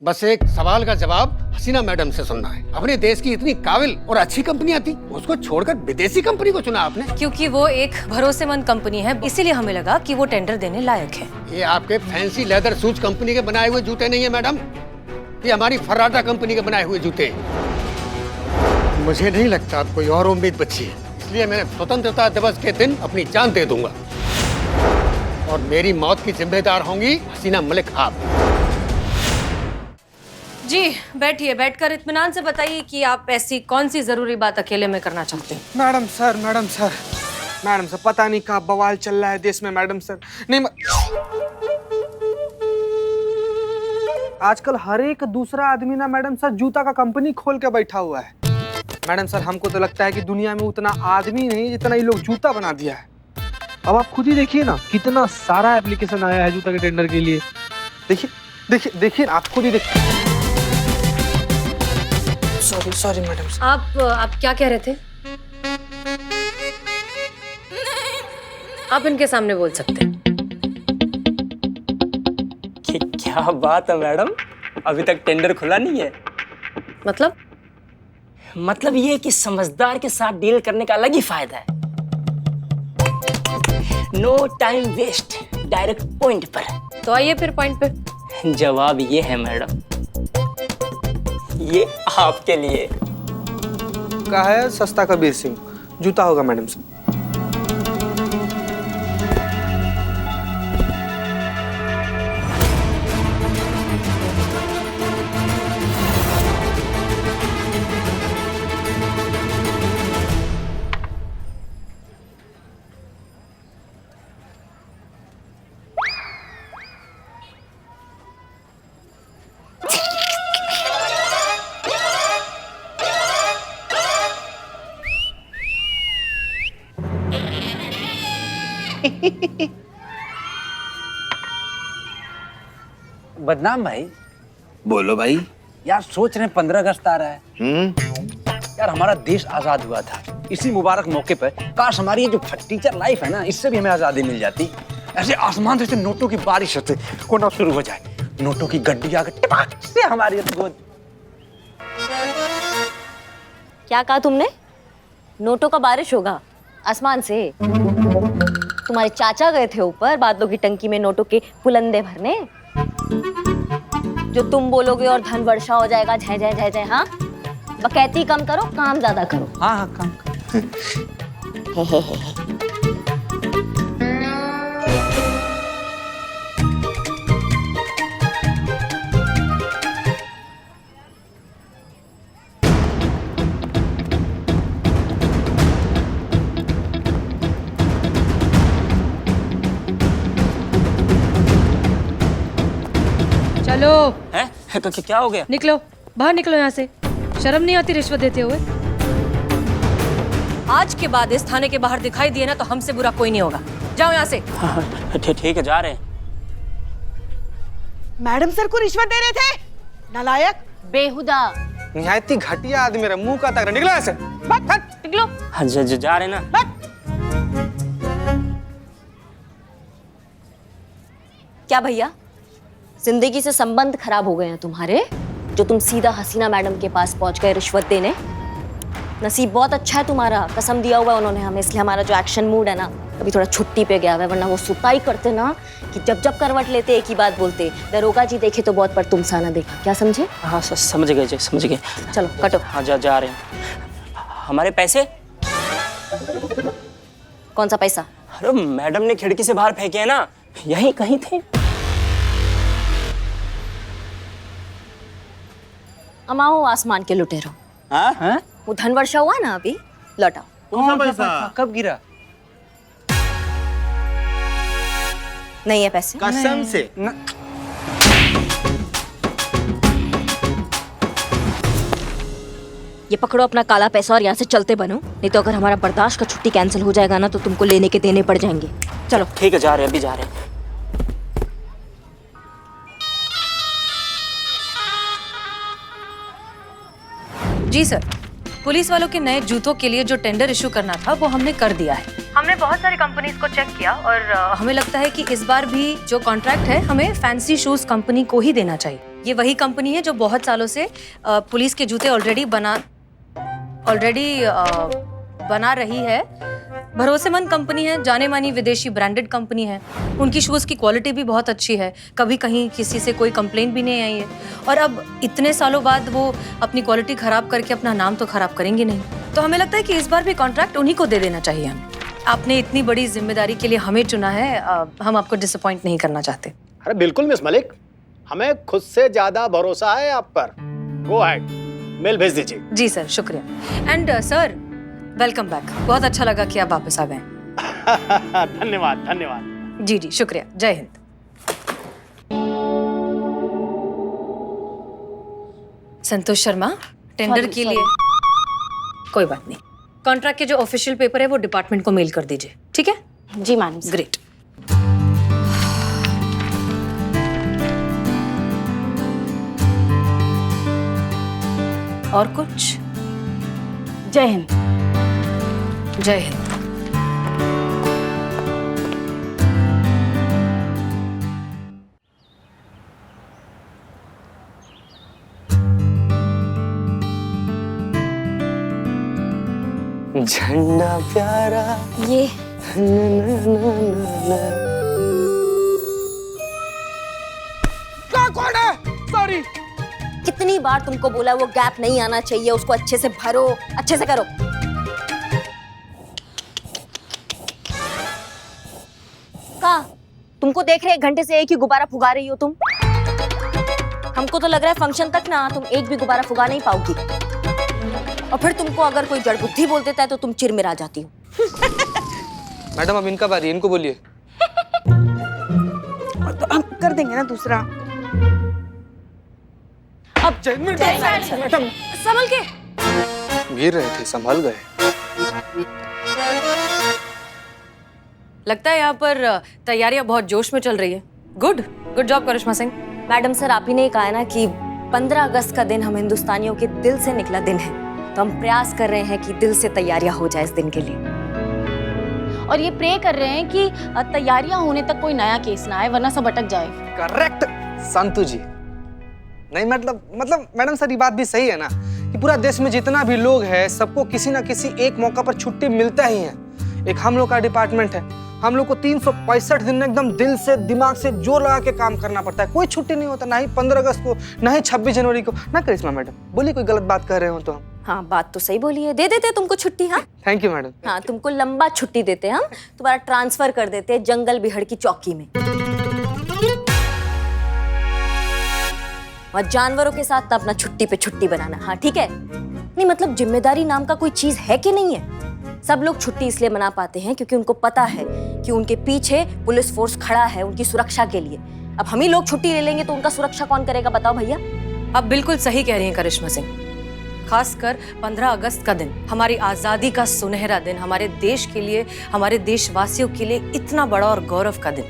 बस एक सवाल का जवाब हसीना मैडम से सुनना है। अपने देश की इतनी काबिल और अच्छी कंपनियां थी, उसको छोड़कर विदेशी कंपनी को चुना आपने। क्योंकि वो एक भरोसेमंद कंपनी है, इसीलिए हमें लगा कि वो टेंडर देने लायक है। ये आपके फैंसी लेदर शूज कंपनी के बनाए हुए जूते नहीं है मैडम, ये हमारी फर्राटा कंपनी के बनाए हुए जूते। मुझे नहीं लगता अब कोई और उम्मीद बची है, इसलिए मैंने स्वतंत्रता दिवस के दिन अपनी जान दे दूंगा और मेरी मौत की जिम्मेदार होंगी हसीना मलिक आप। जी बैठिए, बैठकर इत्मीनान से बताइए कि आप ऐसी कौन सी जरूरी बात अकेले में करना चाहते हैं। मैडम सर पता नहीं कहाँ बवाल चल रहा है देश में। मैडम सर नहीं आजकल हर एक दूसरा आदमी ना मैडम सर जूता का कंपनी खोल के बैठा हुआ है। मैडम सर हमको तो लगता है कि दुनिया में उतना आदमी नहीं जितना ये लोग जूता बना दिया है। अब आप खुद ही देखिए ना, कितना सारा एप्लीकेशन आया है जूता के टेंडर के लिए। देखिए आप खुद ही देखिए। Sorry madam sir. आप क्या कह रहे थे? आप इनके सामने बोल सकते हैं। क्या बात है मैडम, अभी तक टेंडर खुला नहीं है। मतलब ये कि समझदार के साथ डील करने का अलग ही फायदा है। No time waste, direct point पर। तो आइए फिर पॉइंट पे। जवाब ये है मैडम, ये आपके लिए। कहा है सस्ता कबीर सिंह, जूता होगा मैडम सर। बदनाम भाई। बोलो भाई। यार सोच रहे हैं 15 अगस्त आ रहा है। यार हमारा देश आजाद हुआ था, इसी मुबारक मौके पर काश हमारी ये जो टीचर लाइफ है ना, इससे भी हमें आजादी मिल जाती। ऐसे आसमान से नोटों की बारिश होती, कोना शुरू हो जाए, नोटों की गड्डी आकर टपक से हमारी गोद। क्या कहा तुमने? नोटों का बारिश होगा आसमान से? तुम्हारे चाचा गए थे ऊपर बादलों की टंकी में नोटों के पुलंदे भरने। जो तुम बोलोगे और धन वर्षा हो जाएगा, जय जय जय जय। हाँ, बकैती कम करो, काम ज्यादा करो। हाँ काम करो। चलो हैं? क्या हो गया? निकलो, बाहर निकलो यहाँ से। शर्म नहीं आती रिश्वत देते हुए? आज के बाद इस थाने के बाहर दिखाई दिए ना तो हमसे बुरा कोई नहीं होगा। जाओ यहाँ से। ठीक है, जा रहे हैं। मैडम सर को रिश्वत दे रहे थे, नालायक। बेहुदा। निहायती घटिया आदमी, मेरा मुंह का तक निकलो ऐसे। निकलो। हाँ, जा रहे हैं ना। क्या भैया, जिंदगी से संबंध खराब हो गए हैं तुम्हारे, जो तुम सीधा हसीना मैडम के पास पहुंच गए रिश्वत देने? नसीब बहुत अच्छा है तुम्हारा, कसम दिया हुआ है उन्होंने हमें, इसलिए हमारा जो एक्शन मूड है ना अभी थोड़ा छुट्टी पे गया हुआ है। वरना वो सुताई करते ना कि जब जब करवट लेते एक ही बात बोलते, दरोगा जी देखे तो बहुत पर तुम सा ना देखा। क्या समझे? हाँ समझ गए जी, समझ गए। चलो कटो। हाँ जा रहे हैं। हमारे पैसे? कौन सा पैसा? अरे मैडम ने खिड़की से बाहर फेंके हैं ना, यहीं कहीं थे। अमाओ आसमान के लुटेरो। हाँ? वो धन वर्षा हुआ ना अभी, लौटाओ। कौन सा पैसा? कब गिरा? नहीं है पैसे? कसम से। ये पकड़ो अपना काला पैसा और यहाँ से चलते बनो, नहीं तो अगर हमारा बर्दाश्त का छुट्टी कैंसिल हो जाएगा ना तो तुमको लेने के देने पड़ जाएंगे। चलो। ठीक है, जा रहे हैं, अभी जा रहे हैं। जी सर, पुलिस वालों के नए जूतों के लिए जो टेंडर इशू करना था वो हमने कर दिया है। हमने बहुत सारी कंपनीज को चेक किया और हमें लगता है कि इस बार भी जो कॉन्ट्रैक्ट है हमें फैंसी शूज कंपनी को ही देना चाहिए। ये वही कंपनी है जो बहुत सालों से पुलिस के जूते ऑलरेडी बना रही है। भरोसेमंद कंपनी है, जाने मानी विदेशी ब्रांडेड कंपनी है। उनकी शूज़ की क्वालिटी भी बहुत अच्छी है, कभी कहीं किसी से कोई कंप्लेंट भी नहीं आई है। और अब इतने सालों बाद वो अपनी क्वालिटी खराब करके अपना नाम तो खराब करेंगे नहीं। तो हमें लगता है कि इस बार भी कॉन्ट्रैक्ट उन्हीं को दे देना चाहिए हमें। आपने इतनी बड़ी जिम्मेदारी के लिए हमें चुना है, हम आपको डिसअपॉइंट नहीं करना चाहते। अरे बिल्कुल मिस मलिक, हमें खुद से ज्यादा भरोसा है आप पर। गो अहेड, मेल भेज दीजिए। जी सर, शुक्रिया। And sir, welcome back. बहुत अच्छा लगा कि आप वापस आ गए। धन्यवाद धन्यवाद। जी जी, शुक्रिया। जय हिंद। संतोष शर्मा, टेंडर के लिए कोई बात नहीं। कॉन्ट्रैक्ट के जो ऑफिशियल पेपर है वो डिपार्टमेंट को मेल कर दीजिए, ठीक है? जी मैडम। ग्रेट। और कुछ? जय हिंद। जय हिंद। झंडा प्यारा ये कौन है? सॉरी। कितनी बार तुमको बोला वो गैप नहीं आना चाहिए, उसको अच्छे से भरो, अच्छे से करो। का तुमको देख रहे 1 घंटे से एक ही गुब्बारा फुगा रही हो तुम। हमको तो लग रहा है फंक्शन तक ना तुम एक भी गुब्बारा फुगा नहीं पाओगी। और फिर तुमको अगर कोई जड़ बुद्धि बोल देता है तो तुम चिरमिरा जाती हो। मैडम अब इनका बारी, इनको बोलिए। तो हम कर देंगे ना दूसरा। अब मैडम संभल के। गिर रहे थे, संभल गए। लगता है यहाँ पर तैयारियां बहुत जोश में चल रही है। गुड जॉब करिश्मा सिंह। मैडम सर, आप ही ने कहा है ना कि 15 अगस्त का दिन हम हिंदुस्तानियों के दिल से निकला दिन है, तो हम प्रयास कर रहे हैं कि दिल से तैयारियां हो जाए इस दिन के लिए। और ये प्रे कर रहे हैं कि तैयारियां होने तक कोई नया केस ना आए, वरना सब अटक जाए। करेक्ट संतु जी। नहीं मतलब मैडम सर, ये बात भी सही है ना कि पूरा देश में जितना भी लोग हैं सबको किसी ना किसी एक मौका पर छुट्टी मिलता ही है। एक हम लोग का डिपार्टमेंट है, हम लोग को 365 दिन एकदम दिल से दिमाग से जोर लगा के काम करना पड़ता है। कोई छुट्टी नहीं होता, ना ही 15 अगस्त को, ना ही 26 जनवरी को। ना करिश्मा मैडम, बोलिए कोई गलत बात कर रहे हो तो हम। हाँ, बात तो सही बोली है। दे देते तुमको छुट्टी। हाँ थैंक यू मैडम। हाँ, तुमको लंबा छुट्टी देते हम, तुम्हारा ट्रांसफर कर देते जंगल बिहड़ की चौकी में। और जानवरों के साथ अपना छुट्टी पे छुट्टी बनाना। हाँ ठीक है। नहीं मतलब जिम्मेदारी नाम का कोई चीज है कि नहीं है? सब लोग छुट्टी इसलिए मना पाते हैं क्योंकि उनको पता है कि उनके पीछे पुलिस फोर्स खड़ा है उनकी सुरक्षा के लिए। अब हम ही लोग छुट्टी ले लेंगे तो उनका सुरक्षा कौन करेगा, बताओ भैया? आप बिल्कुल सही कह रही हैं करिश्मा सिंह। खासकर 15 अगस्त का दिन, हमारी आजादी का सुनहरा दिन, हमारे देश के लिए, हमारे देशवासियों के लिए इतना बड़ा और गौरव का दिन।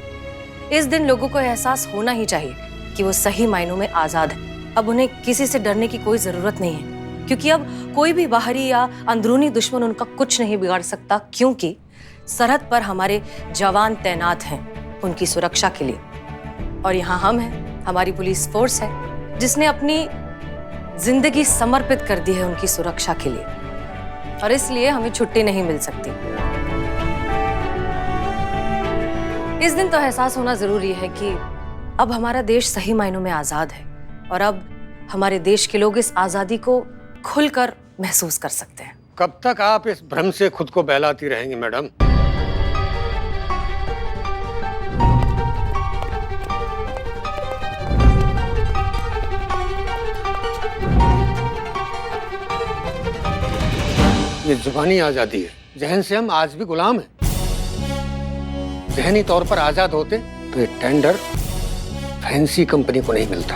इस दिन लोगों को एहसास होना ही चाहिए कि वो सही मायनों में आजाद है। अब उन्हें किसी से डरने की कोई जरूरत नहीं है, क्योंकि अब कोई भी बाहरी या अंदरूनी दुश्मन उनका कुछ नहीं बिगाड़ सकता, क्योंकि सरहद पर हमारे जवान तैनात हैं उनकी सुरक्षा के लिए। और यहाँ हम हैं, हमारी पुलिस फोर्स है जिसने अपनी जिंदगी समर्पित कर दी है उनकी सुरक्षा के लिए, और इसलिए हमें छुट्टी नहीं मिल सकती। इस दिन तो एहसास होना जरूरी है कि अब हमारा देश सही मायनों में आजाद है, और अब हमारे देश के लोग इस आजादी को खुलकर महसूस कर सकते हैं। कब तक आप इस भ्रम से खुद को बहलाती रहेंगी मैडम? ये जुबानी आजादी है, जहन से हम आज भी गुलाम हैं। जहनी तौर पर आजाद होते तो ये टेंडर फैंसी कंपनी को नहीं मिलता।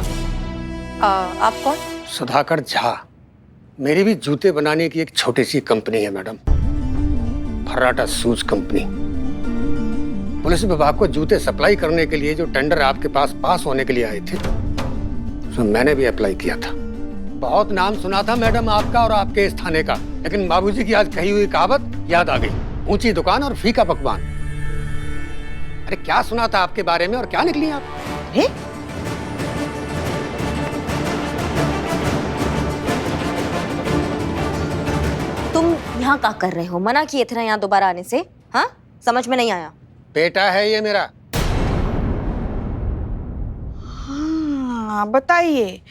आप कौन? सुधाकर झा। मेरी भी जूते बनाने की एक छोटी सी कंपनी है मैडम, फर्राटा शूज कंपनी। पुलिस विभाग को जूते सप्लाई करने के लिए जो टेंडर आपके पास होने के लिए आए थे, उसमें मैंने भी अप्लाई किया था। बहुत नाम सुना था मैडम आपका और आपके इस थाने का, लेकिन बाबूजी की आज कही हुई कहावत याद आ गई, ऊंची दुकान और फीका पकवान। अरे क्या सुना था आपके बारे में और क्या निकली आप? यहाँ क्या कर रहे हो? मना किए थे ना यहाँ दोबारा आने से। हाँ, समझ में नहीं आया? बेटा है ये मेरा। हाँ बताइए,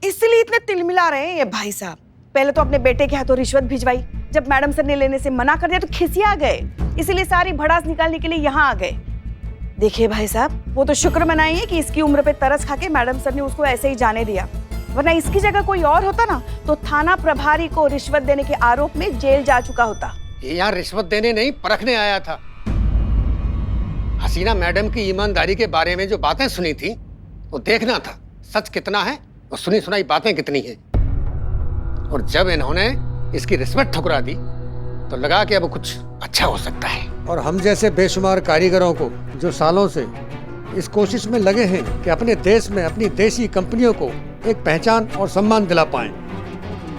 इसलिए इतने तिलमिला रहे हैं ये भाई साहब। पहले तो अपने बेटे के हाथों रिश्वत भिजवाई, जब मैडम सर ने लेने से मना कर दिया तो खिसिया गए, इसीलिए सारी भड़ास निकालने के लिए यहाँ आ गए। देखिए भाई साहब, वो तो शुक्र मनाइए कि इसकी उम्र पे तरस खा के मैडम सर ने उसको ऐसे ही जाने दिया, वरना इसकी जगह कोई और होता ना तो थाना प्रभारी को रिश्वत देने के आरोप में जेल जा चुका होता। ये यहाँ रिश्वत देने नहीं, परखने आया था। हसीना मैडम की ईमानदारी के बारे में जो बातें सुनी थी वो देखना था सच कितना है और सुनी सुनाई बातें कितनी हैं। और जब इन्होंने इसकी रिश्वत ठुकरा दी तो लगा कि अब कुछ अच्छा हो सकता है। और हम जैसे बेशुमार कारीगरों को जो सालों से इस कोशिश में लगे हैं कि अपने देश में अपनी देसी कंपनियों को एक पहचान और सम्मान दिला पाएं,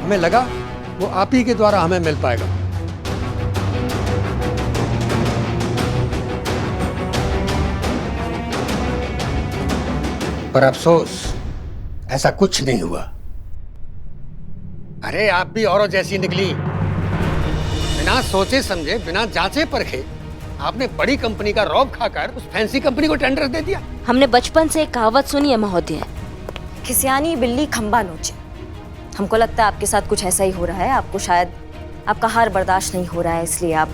हमें लगा वो आप ही के द्वारा हमें मिल पाएगा। पर अफसोस ऐसा कुछ नहीं हुआ। अरे आप भी औरों जैसी निकली। बिना सोचे समझे, बिना जांचे परखे आपने बड़ी कंपनी का रौब खाकर उस फैंसी कंपनी को टेंडर दे दिया। हमने बचपन से एक कहावत सुनी है महोदय, खिसियानी बिल्ली खंबा नोचे। हमको लगता है आपके साथ कुछ ऐसा ही हो रहा है। आपको शायद आपका हार बर्दाश्त नहीं हो रहा है, इसलिए आप,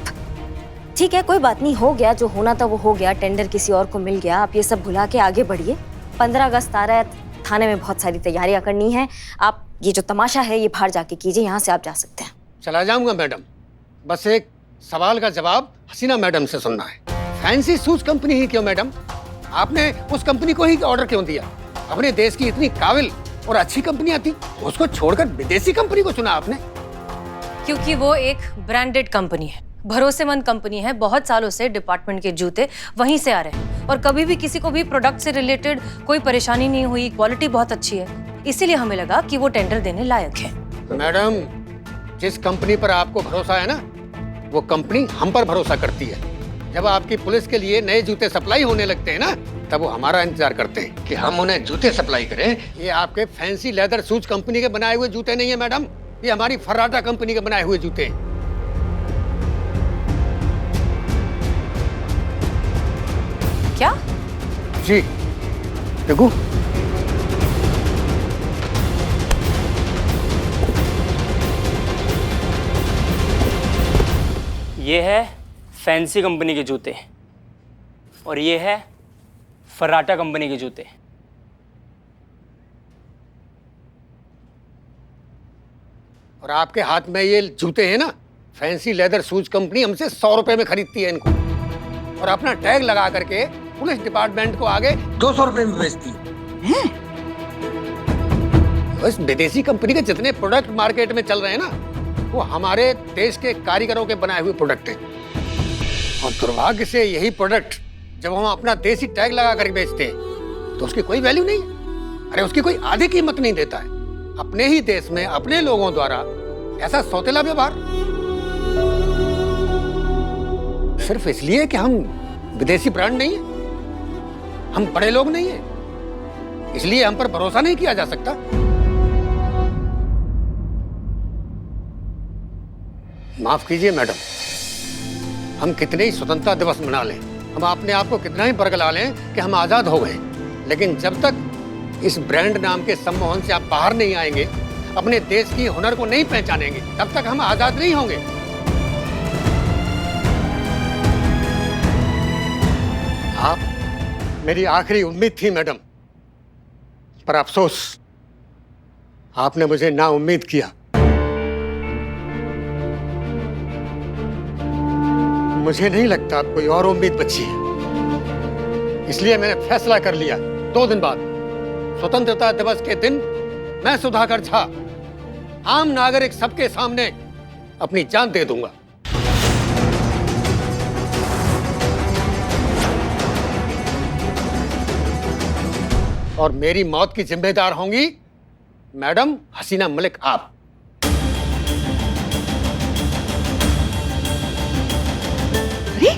ठीक है कोई बात नहीं, हो गया जो होना था वो हो गया, टेंडर किसी और को मिल गया। आप ये सब भुला के आगे बढ़िए। 15 अगस्त आ रहा है, थाने में बहुत सारी तैयारियां करनी है। आप ये जो तमाशा है ये बाहर जाके कीजिए, यहाँ से आप जा सकते हैं। चला जाऊंगा मैडम, बस एक सवाल का जवाब हसीना मैडम से सुनना है। फैंसी शूज कंपनी ही क्यों मैडम? आपने उस कंपनी को ही ऑर्डर क्यों दिया? अपने देश की इतनी काबिल और अच्छी कंपनियां थी, उसको छोड़कर विदेशी कंपनी को चुना आपने? क्योंकि वो एक ब्रांडेड कंपनी है, भरोसेमंद कंपनी है। बहुत सालों से डिपार्टमेंट के जूते वहीं से आ रहे हैं और कभी भी किसी को भी प्रोडक्ट से रिलेटेड कोई परेशानी नहीं हुई। क्वालिटी बहुत अच्छी है, इसीलिए हमें लगा कि वो टेंडर देने लायक है। मैडम, जिस कंपनी पर आपको भरोसा है ना, वो कंपनी हम पर भरोसा करती है। जब आपकी पुलिस के लिए नए जूते सप्लाई होने लगते हैं ना, तब वो हमारा इंतजार करते हैं कि हम उन्हें जूते सप्लाई करें। ये आपके फैंसी लेदर शूज कंपनी के बनाए हुए जूते नहीं है मैडम, ये हमारी फर्राटा कंपनी के बनाए हुए जूते हैं। क्या? जी देखो, ये है फैंसी कंपनी के जूते और ये है फर्राटा कंपनी के जूते। और आपके हाथ में ये जूते हैं ना, फैंसी लेदर शूज कंपनी हमसे 100 रुपए में खरीदती है इनको और अपना टैग लगा करके पुलिस डिपार्टमेंट को आगे 200 रुपए में बेचती है। बस विदेशी कंपनी के जितने प्रोडक्ट मार्केट में चल रहे हैं ना, वो हमारे देश के कारीगरों के बनाए हुए प्रोडक्ट हैं। और दुर्भाग्य से यही प्रोडक्ट जब हम अपना देसी टैग लगा कर बेचते हैं तो उसकी कोई वैल्यू नहीं है। अरे उसकी कोई आधी कीमत नहीं देता है। अपने ही देश में अपने लोगों द्वारा ऐसा सौतेला व्यवहार, सिर्फ इसलिए कि हम विदेशी ब्रांड नहीं है, हम बड़े लोग नहीं है, इसलिए हम पर भरोसा नहीं किया जा सकता। माफ कीजिए मैडम, हम कितने ही स्वतंत्रता दिवस मना लें, हम अपने आप को कितना ही बरगला लें कि हम आजाद हो गए, लेकिन जब तक इस ब्रांड नाम के सम्मोहन से आप बाहर नहीं आएंगे, अपने देश की हुनर को नहीं पहचानेंगे, तब तक हम आजाद नहीं होंगे। आप मेरी आखिरी उम्मीद थी मैडम, पर अफसोस आपने मुझे ना उम्मीद किया। मुझे नहीं लगता अब कोई और उम्मीद बची है, इसलिए मैंने फैसला कर लिया 2 दिन बाद स्वतंत्रता दिवस के दिन मैं सुधाकर झा आम नागरिक सबके सामने अपनी जान दे दूंगा। और मेरी मौत की जिम्मेदार होंगी मैडम हसीना मलिक आप। अरे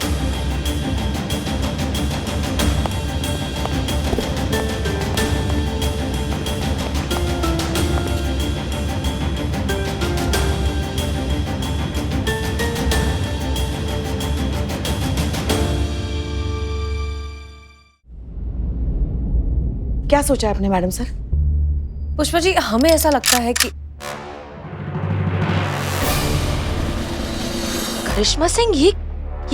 क्या सोचा है आपने मैडम सर? पुष्पा जी, हमें ऐसा लगता है कि करिश्मा सिंह ये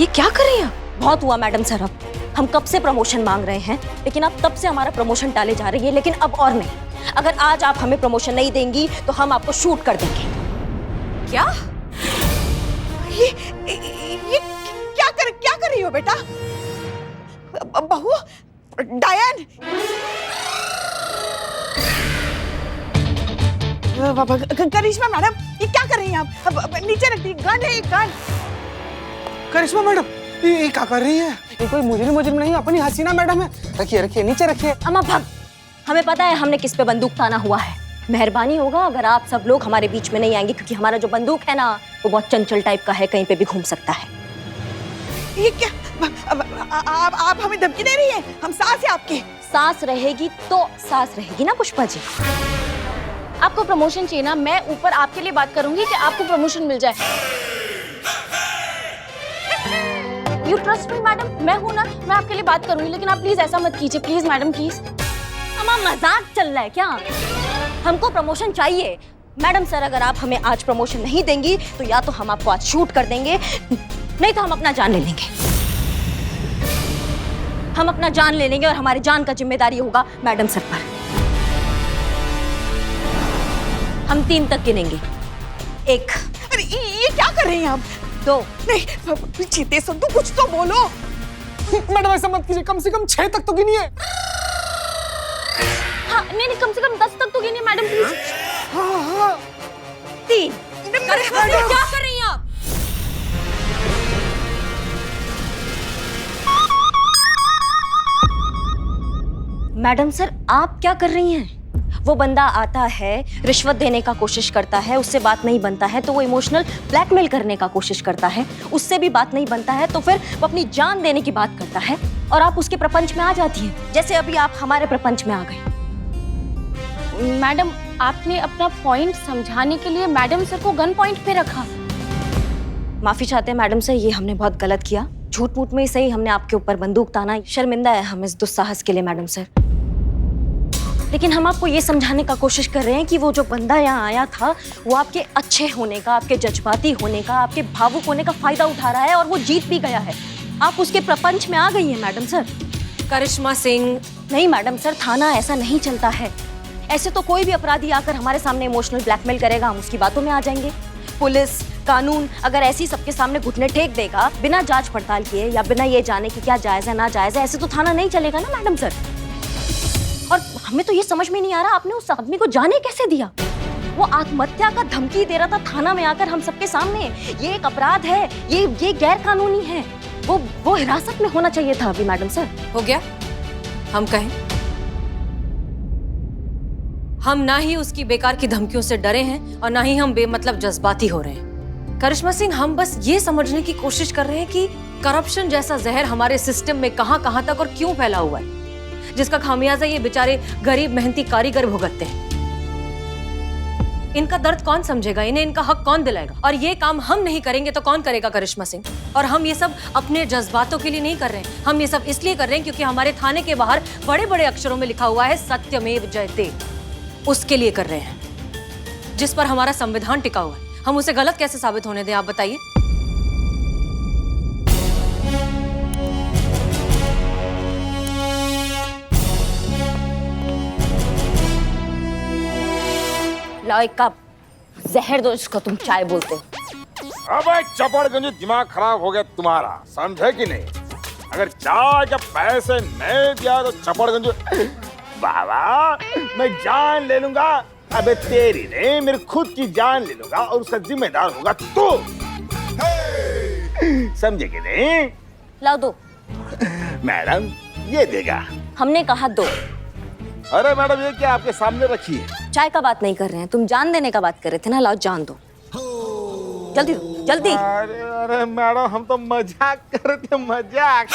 क्या कर रही हैं? बहुत हुआ मैडम सर, अब हम कब से प्रमोशन मांग रहे हैं, लेकिन आप तब से हमारा प्रमोशन टाले जा रही है। लेकिन अब और नहीं, अगर आज आप हमें प्रमोशन नहीं देंगी तो हम आपको शूट कर देंगे। क्या? ये क्या कर रही हो बेटा? बहू डायन, करिश्मा मैडम ये क्या कर रही हैं आप? अब नीचे रख दी, गन है, गन। करिश्मा मैडम ये क्या कर रही है? ये कोई मुजरिम नहीं, अपनी हसीना मैडम है। रखिए रखिए, नीचे रखिए। अम्मा भाग, हमें पता है हमने किस पे बंदूक ताना हुआ है। मेहरबानी होगा अगर आप सब लोग हमारे बीच में नहीं आएंगे, क्योंकि हमारा जो बंदूक है ना वो बहुत चंचल टाइप का है, कहीं पे भी घूम सकता है। ये क्या? आप हमें धमकी दे रही हैं? हम सास है आपकी। सांस रहेगी तो सांस रहेगी ना पुष्पा जी। आपको प्रमोशन चाहिए ना, मैं ऊपर आपके लिए बात करूंगी कि आपको प्रमोशन मिल जाए। यू ट्रस्ट मी मैडम, मैं हूं ना, मैं आपके लिए बात करूंगी, लेकिन आप प्लीज ऐसा मत कीजिए, प्लीज मैडम प्लीज। अम्मा मजाक चल रहा है क्या? हमको प्रमोशन चाहिए मैडम सर। अगर आप हमें आज प्रमोशन नहीं देंगी तो या तो हम आपको आज शूट कर देंगे, नहीं तो हम अपना जान ले लेंगे। हम अपना जान ले लेंगे और हमारी जान का जिम्मेदारी होगा मैडम सर पर। हम 3 तक गिनेंगे। 1। अरे ये क्या कर रही हैं आप? 2। नहीं चीते संतु, कुछ तो बोलो। मैडम ऐसा मत कीजिए, कम से कम 6 तक तो गिनिए। हाँ नहीं, कम से कम 10 तक तो गिनिए मैडम प्लीज। 3। करिश्मा सिंह, क्या कर रही हैं आप? मैडम सर आप क्या कर रही हैं? वो बंदा आता है, रिश्वत देने का कोशिश करता है, उससे बात नहीं बनता है तो वो इमोशनल ब्लैकमेल करने का कोशिश करता है, उससे भी बात नहीं बनता है तो फिर वो अपनी जान देने की बात करता है, और आप उसके प्रपंच में आ जाती हैं, जैसे अभी आप हमारे प्रपंच में आ गई। मैडम आपने अपना पॉइंट समझाने के लिए मैडम सर को गन पॉइंट पे रखा। माफी चाहते हैं मैडम सर, ये हमने बहुत गलत किया। झूठ मूठ में ही सही हमने आपके ऊपर बंदूक ताना, शर्मिंदा है हम इस दुस्साहस के लिए मैडम सर। लेकिन हम आपको ये समझाने का कोशिश कर रहे हैं कि वो जो बंदा यहाँ आया था वो आपके अच्छे होने का, आपके जज्बाती होने का, आपके भावुक होने का फायदा उठा रहा है, और वो जीत भी गया है। आप उसके प्रपंच में आ गई हैं मैडम सर। करिश्मा सिंह, नहीं मैडम सर, थाना ऐसा नहीं चलता है। ऐसे तो कोई भी अपराधी आकर हमारे सामने इमोशनल ब्लैकमेल करेगा, हम उसकी बातों में आ जाएंगे। पुलिस कानून अगर ऐसी सबके सामने घुटने टेक देगा बिना जांच पड़ताल किए या बिना ये जाने कि क्या जायज है ना जायज है, ऐसे तो थाना नहीं चलेगा ना मैडम सर। और हमें तो ये समझ में नहीं आ रहा आपने उस आदमी को जाने कैसे दिया? वो आत्महत्या का धमकी दे रहा था थाना में आकर हम सबके सामने। ये एक अपराध है, ये गैर कानूनी है। वो हिरासत में होना चाहिए था अभी मैडम सर। हो गया? हम कहें, हम ना ही उसकी बेकार की धमकियों से डरे हैं और ना ही हम बेमतलब जज्बाती हो रहे हैं। करिश्मा सिंह, हम बस ये समझने की कोशिश कर रहे हैं कि करप्शन जैसा जहर हमारे सिस्टम में कहां तक और क्यों फैला हुआ है, जिसका खामियाजा ये बेचारे गरीब मेहनती कारीगर भुगतते हैं। इनका दर्द कौन समझेगा? इन्हें इनका हक कौन दिलाएगा? और ये काम हम नहीं करेंगे तो कौन करेगा करिश्मा सिंह? और हम ये सब अपने जज्बातों के लिए नहीं कर रहे हैं, हम ये सब इसलिए कर रहे हैं क्योंकि हमारे थाने के बाहर बड़े बड़े अक्षरों में लिखा हुआ है सत्यमेव जयते। उसके लिए कर रहे हैं, जिस पर हमारा संविधान टिका हुआ है। हम उसे गलत कैसे साबित होने दें, आप बताइए। लाओ एक कप जहर दो इसको, तुम चाय बोलते हो। अबे चपड़गंज, दिमाग खराब हो गया तुम्हारा, समझे कि नहीं? अगर चाय के पैसे नहीं दिया तो चपड़गंज बाबा मैं जान ले लूंगा। अबे तेरी नहीं, मेरी खुद की जान ले लूंगा और उसका जिम्मेदार होगा तू। समझे कि नहीं? लाओ दो। मैडम ये देगा। हमने कहा दो। अरे मैडम ये क्या आपके सामने रखी है? चाय का बात नहीं कर रहे हैं, तुम जान देने का बात कर रहे थे ना। लाओ जान दो, जल्दी दो, जल्दी। अरे मैडम हम तो मजाक कर रहे थे, मजाक।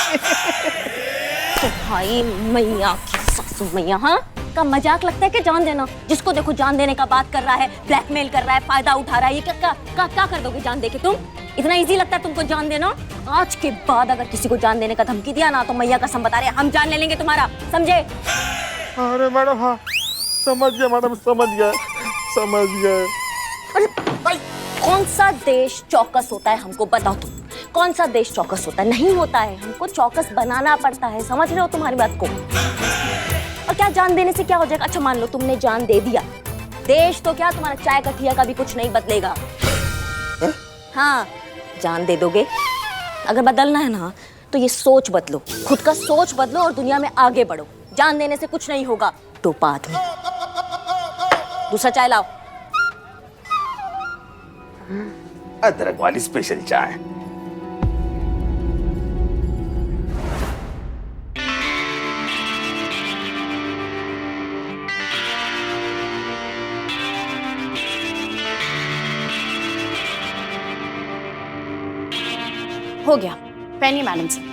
भाई मैया की सासू मैया, हाँ का मजाक लगता है कि जान देना? जिसको देखो जान देने का बात कर रहा है, ब्लैकमेल कर रहा है, फायदा उठा रहा है। ये क्या कर दोगे जान देके तुम? इतना इजी लगता है तुमको जान देना? आज के बाद अगर किसी को जान देने का धमकी दिया ना तो मैया कसम बता रहे हम जान ले लेंगे तुम्हारा, समझे? अरे मैडम, हाँ समझ गया मैडम, समझ गया, समझ गया। कौन सा देश चौकस होता है हमको बताओ तुम। कौन सा देश चौकस होता है? नहीं होता है, हमको चौकस बनाना पड़ता है। समझ रहे हो तुम्हारी बात को? और क्या जान देने से क्या हो जाएगा? अच्छा मान लो तुमने जान दे दिया, देश तो क्या तुम्हारा चाय कठिया का भी कुछ नहीं बदलेगा। हाँ, जान दे दोगे। अगर बदलना है ना तो ये सोच बदलो, खुद का सोच बदलो और दुनिया में आगे बढ़ो। जान देने से कुछ नहीं होगा। तो बाद में दूसरा चाय लाओ। अदरक वाली स्पेशल चाय। हो गया, पहनिए मैडम से।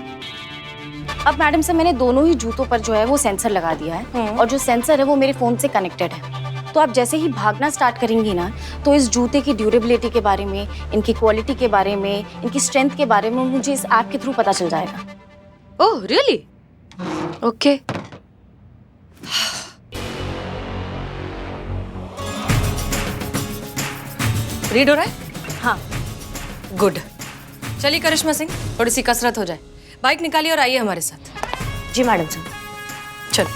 अब मैडम से मैंने दोनों ही जूतों पर जो है वो सेंसर लगा दिया है और जो सेंसर है वो मेरे फोन से कनेक्टेड है। तो आप जैसे ही भागना स्टार्ट करेंगी ना तो इस जूते की ड्यूरेबिलिटी के बारे में, इनकी क्वालिटी के बारे में, इनकी स्ट्रेंथ के बारे में मुझे इस ऐप के थ्रू पता चल जाएगा। Oh really? ओके। रीड हो रहा है? हाँ। गुड। चलिए करिश्मा सिंह, थोड़ी सी कसरत हो जाए। बाइक निकालिए और आइए हमारे साथ। जी मैडम साहब। चलो।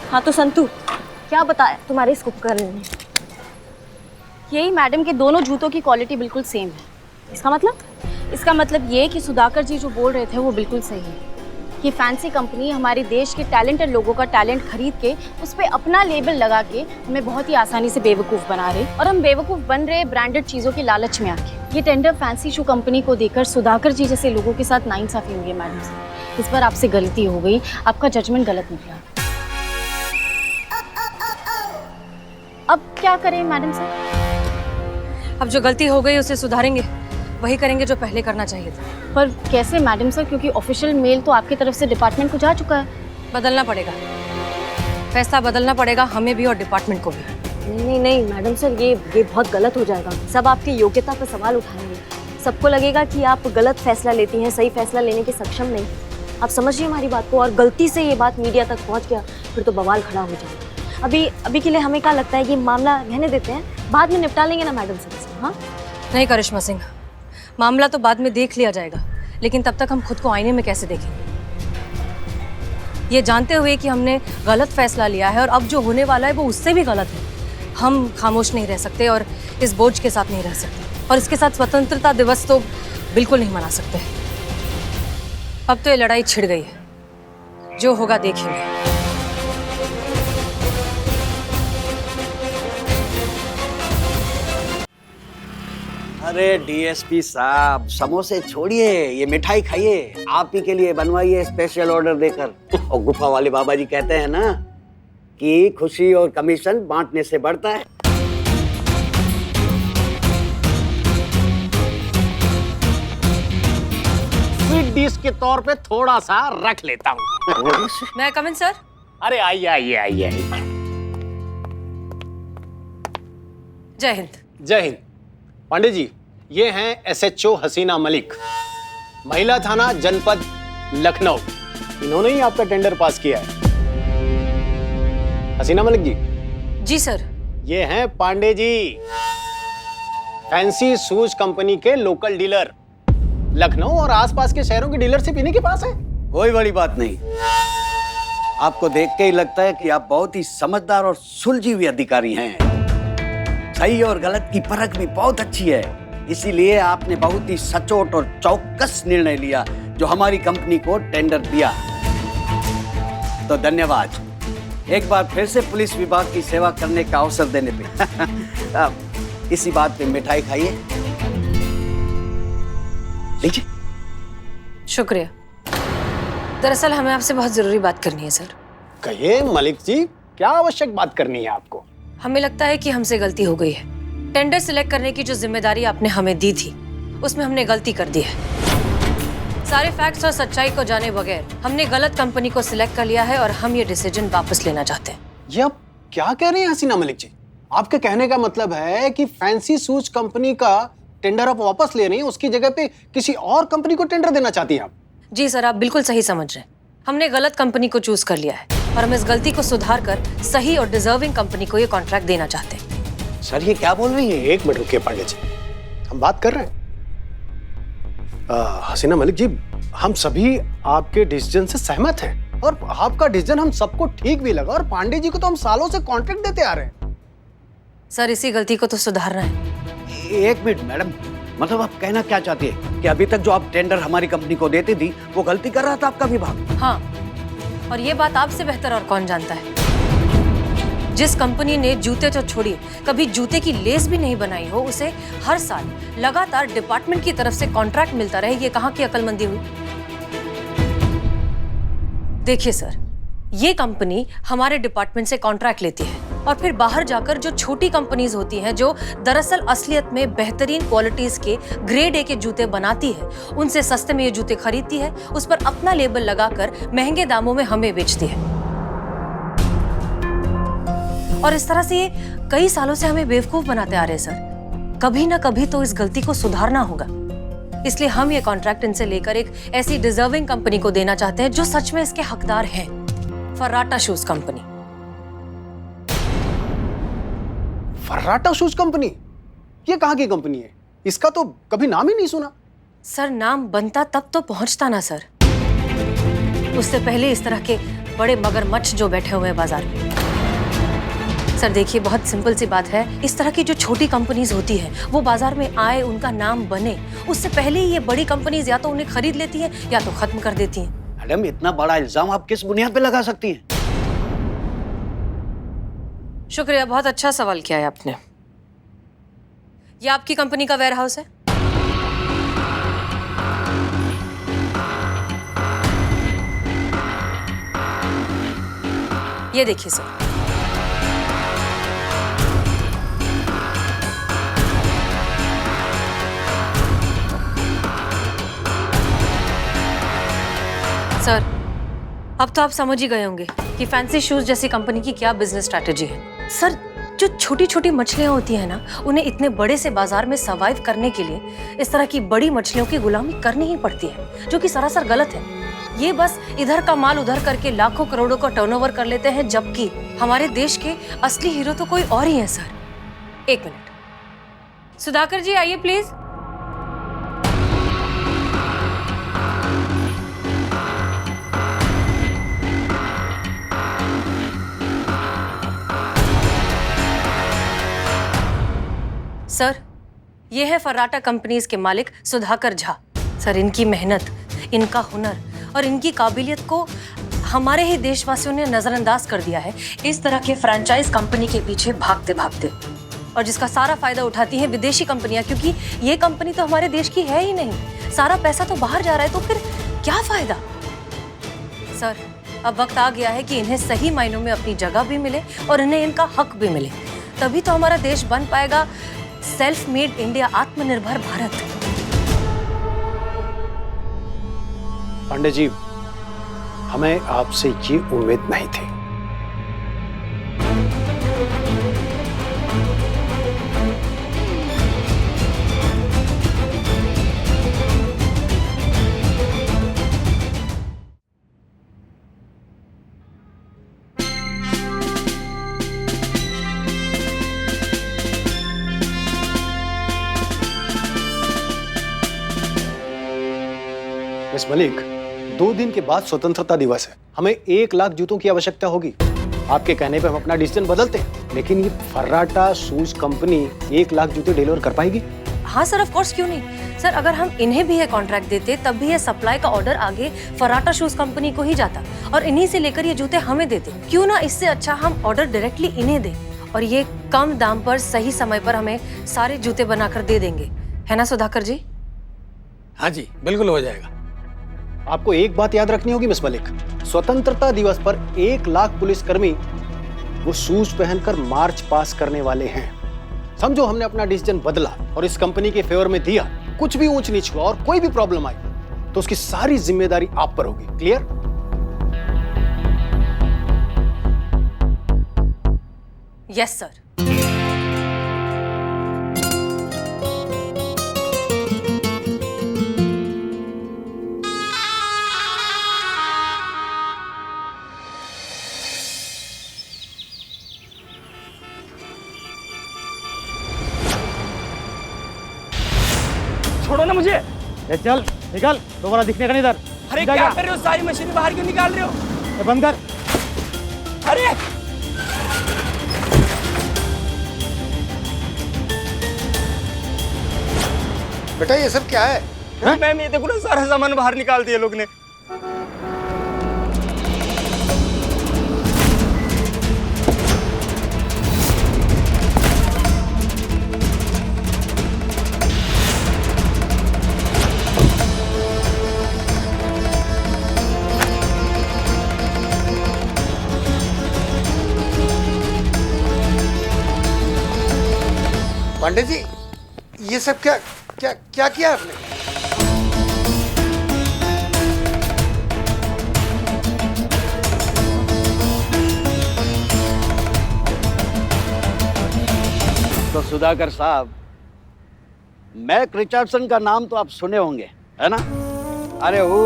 हाँ तो संतू, क्या बताया तुम्हारे इस उपकरण ने? यही मैडम के दोनों जूतों की क्वालिटी बिल्कुल सेम है। इसका मतलब? इसका मतलब ये कि सुधाकर जी जो बोल रहे थे वो बिल्कुल सही है। ये फैंसी कंपनी हमारे देश के टैलेंटेड लोगों का टैलेंट खरीद के उस पर अपना लेबल लगा के हमें बहुत ही आसानी से बेवकूफ़ बना रहे, और हम बेवकूफ़ बन रहे ब्रांडेड चीज़ों के लालच में आके। ये टेंडर फैंसी शू कंपनी को देकर सुधाकर जी जैसे लोगों के साथ नाइंसाफी हुई है मैडम से। इस बार आपसे गलती हो गई, आपका जजमेंट गलत निकला। अब क्या करें मैडम साहब? अब जो गलती हो गई उसे सुधारेंगे, वही करेंगे जो पहले करना चाहिए था। पर कैसे मैडम सर, क्योंकि ऑफिशियल मेल तो आपकी तरफ से डिपार्टमेंट को जा चुका है। बदलना पड़ेगा, फैसला बदलना पड़ेगा हमें भी और डिपार्टमेंट को भी। नहीं नहीं मैडम सर, ये बहुत गलत हो जाएगा। सब आपकी योग्यता पर सवाल उठाएंगे। सबको लगेगा कि आप गलत फैसला लेती हैं, सही फैसला लेने के सक्षम नहीं। आप समझिए हमारी बात को, और गलती से ये बात मीडिया तक पहुंच गया फिर तो बवाल खड़ा हो जाएगा। अभी के लिए हमें क्या लगता है कि मामला रहने देते हैं, बाद में निपटा लेंगे ना मैडम सर। हाँ नहीं करिश्मा सिंह, मामला तो बाद में देख लिया जाएगा, लेकिन तब तक हम खुद को आईने में कैसे देखेंगे? ये जानते हुए कि हमने गलत फैसला लिया है और अब जो होने वाला है वो उससे भी गलत है, हम खामोश नहीं रह सकते और इस बोझ के साथ नहीं रह सकते। और इसके साथ स्वतंत्रता दिवस तो बिल्कुल नहीं मना सकते। अब तो ये लड़ाई छिड़ गई है, जो होगा देखेंगे। अरे डीएसपी साहब, समोसे छोड़िए, ये मिठाई खाइए। आप ही के लिए बनवाइए स्पेशल ऑर्डर देकर। और गुफा वाले बाबा जी कहते हैं ना कि खुशी और कमीशन बांटने से बढ़ता है। स्वीट डिश के तौर पे थोड़ा सा रख लेता हूँ। मैं कम इन सर? अरे आइए आइए आइए। जय हिंद। जय हिंद। पांडे जी, ये हैं एसएचओ हसीना मलिक, महिला थाना जनपद लखनऊ। इन्होंने ही आपका टेंडर पास किया है। हसीना मलिक जी। जी सर। ये हैं Pandey ji, fancy shoes company के लोकल डीलर। लखनऊ और आसपास के शहरों की डीलरशिप इन्हीं के पास है। कोई बड़ी बात नहीं, आपको देख के ही लगता है कि आप बहुत ही समझदार और सुलझी हुई अधिकारी हैं। सही और गलत की परख भी बहुत अच्छी है, इसीलिए आपने बहुत ही सचोट और चौकस निर्णय लिया जो हमारी कंपनी को टेंडर दिया। तो धन्यवाद एक बार फिर से पुलिस विभाग की सेवा करने का अवसर देने पे। इसी बात पे मिठाई खाइए। लीजिए। शुक्रिया। दरअसल हमें आपसे बहुत जरूरी बात करनी है सर। कहिए मलिक जी, क्या आवश्यक बात करनी है आपको? हमें लगता है कि हमसे गलती हो गई है। टेंडर सिलेक्ट करने की जो जिम्मेदारी आपने हमें दी थी उसमें हमने गलती कर दी है। सारे फैक्ट्स और सच्चाई को जाने बगैर हमने गलत कंपनी को सिलेक्ट कर लिया है और हम ये डिसीजन वापस लेना चाहते हैं। ये आप क्या कह रहे हैं हसीना मलिक जी? आपके कहने का मतलब है कि फैंसी शूज कंपनी का टेंडर आप वापस ले रही हैं, उसकी जगह पे किसी और कंपनी को टेंडर देना चाहती हैं आप? जी सर, आप बिल्कुल सही समझ रहे हैं। हमने गलत कंपनी को चूज कर लिया है और हम इस गलती को सुधार कर सही और डिजर्विंग कंपनी को ये कॉन्ट्रैक्ट देना चाहते हैं। सर ये क्या बोल रही है? एक मिनट रुकिए पांडे जी, हम बात कर रहे हैं। हसीना मलिक जी, हम सभी आपके डिसीजन से सहमत हैं और आपका डिसीजन हम सबको ठीक भी लगा और पांडे जी को तो हम सालों से कॉन्ट्रैक्ट देते आ रहे हैं। सर इसी गलती को तो सुधारना है। एक मिनट मैडम, मतलब आप कहना क्या चाहती है कि अभी तक जो आप टेंडर हमारी कंपनी को देती थी वो गलती कर रहा था आपका विभाग? हाँ, और ये बात आपसे बेहतर और कौन जानता है। जिस कंपनी ने जूते तो छोड़िए कभी जूते की लेस भी नहीं बनाई हो, उसे हर साल लगातार डिपार्टमेंट की तरफ से कॉन्ट्रैक्ट मिलता रहे, ये कहाँ की अक्लमंदी हुई? देखिए सर, ये कंपनी हमारे डिपार्टमेंट से कॉन्ट्रैक्ट लेती है और फिर बाहर जाकर जो छोटी कंपनीज होती हैं जो दरअसल असलियत में बेहतरीन क्वालिटीज के ग्रेड ए के जूते बनाती है, उनसे सस्ते में ये जूते खरीदती है, उस पर अपना लेबल लगाकर महंगे दामों में हमें बेचती है। और इस तरह से ये कई सालों से हमें बेवकूफ बनाते आ रहे हैं सर। कभी ना कभी तो इस गलती को सुधारना होगा। इसलिए हम ये कॉन्ट्रैक्ट इनसे लेकर एक ऐसी डिजर्विंग कंपनी को देना चाहते हैं जो सच में इसके हकदार हैं, Farrata shoes company. Farrata shoes company? ये कहाँ की कंपनी है? इसका तो कभी नाम ही नहीं सुना। सर नाम बनता तब तो पहुंचता ना सर, उससे पहले इस तरह के बड़े मगरमच्छ जो बैठे हुए हैं बाजार में। सर देखिए, बहुत सिंपल सी बात है, इस तरह की जो छोटी कंपनीज होती हैं वो बाजार में आए, उनका नाम बने, उससे पहले ही ये बड़ी कंपनीज या तो उन्हें खरीद लेती हैं या तो खत्म कर देती हैं। मैडम इतना बड़ा इल्जाम आप किस बुनियाद पे लगा सकती हैं? शुक्रिया, बहुत अच्छा सवाल किया है आपने। ये आपकी कंपनी का वेयरहाउस है? ये देखिए सर, सर अब तो आप समझ ही गए होंगे कि फैंसी शूज जैसी कंपनी की क्या बिजनेस स्ट्रैटेजी है। सर जो छोटी छोटी मछलियां होती हैं ना, उन्हें इतने बड़े से बाजार में सर्वाइव करने के लिए इस तरह की बड़ी मछलियों की गुलामी करनी ही पड़ती है, जो कि सरासर गलत है। ये बस इधर का माल उधर करके लाखों करोड़ों का टर्नओवर कर लेते हैं, जबकि हमारे देश के असली हीरो तो कोई और ही है सर। एक मिनट, सुधाकर जी आइए प्लीज। सर ये है फर्राटा कंपनीज के मालिक सुधाकर झा। सर इनकी मेहनत, इनका हुनर और इनकी काबिलियत को हमारे ही देशवासियों ने नजरअंदाज कर दिया है इस तरह के फ्रैंचाइज कंपनी के पीछे भागते भागते, और जिसका सारा फायदा उठाती हैं विदेशी कंपनियां, क्योंकि ये कंपनी तो हमारे देश की है ही नहीं। सारा पैसा तो बाहर जा रहा है, तो फिर क्या फायदा? सर अब वक्त आ गया है कि इन्हें सही मायनों में अपनी जगह भी मिले और इन्हें इनका हक भी मिले, तभी तो हमारा देश बन पाएगा सेल्फ मेड इंडिया, आत्मनिर्भर भारत। पांडे जी, हमें आपसे ये उम्मीद नहीं थी। मिस मलिक, 2 दिन के बाद स्वतंत्रता दिवस है, हमें 1 लाख जूतों की आवश्यकता होगी। आपके कहने पे हम अपना डिसीजन बदलते हैं, लेकिन ये फर्राटा शूज कंपनी 1 लाख जूते डिलीवर कर पाएगी? हाँ सर, ऑफ कोर्स, क्यों नहीं। सर अगर हम इन्हें भी ये कॉन्ट्रैक्ट देते तब भी ये सप्लाई का ऑर्डर आगे फर्राटा शूज कंपनी को ही जाता और इन्हीं से लेकर ये जूते हमें देते। क्यों ना इससे अच्छा हम ऑर्डर डायरेक्टली इन्हें दें और ये कम दाम पर सही समय पर हमें सारे जूते बनाकर दे देंगे, है ना सुधाकर जी? हाँ जी, बिल्कुल हो जाएगा। आपको एक बात याद रखनी होगी मिस मलिक, स्वतंत्रता दिवस पर 1 लाख पुलिसकर्मी वो शूज पहनकर मार्च पास करने वाले हैं। समझो हमने अपना डिसीजन बदला और इस कंपनी के फेवर में दिया, कुछ भी ऊंच नीच हुआ और कोई भी प्रॉब्लम आई तो उसकी सारी जिम्मेदारी आप पर होगी। क्लियर? Yes sir. छोड़ो ना मुझे। चल निकल, दोबारा दिखने का नहीं इधर। अरे क्या कर रहे हो? सारी मशीनें बाहर क्यों निकाल रहे हो? बंद कर। अरे बेटा ये सब क्या है? मैम ये देखो ना, सारा सामान बाहर निकाल दिया लोग ने। पांडे जी ये सब क्या क्या क्या किया आपने? तो सुधाकर साहब, मैक रिचर्डसन का नाम तो आप सुने होंगे, है ना? अरे वो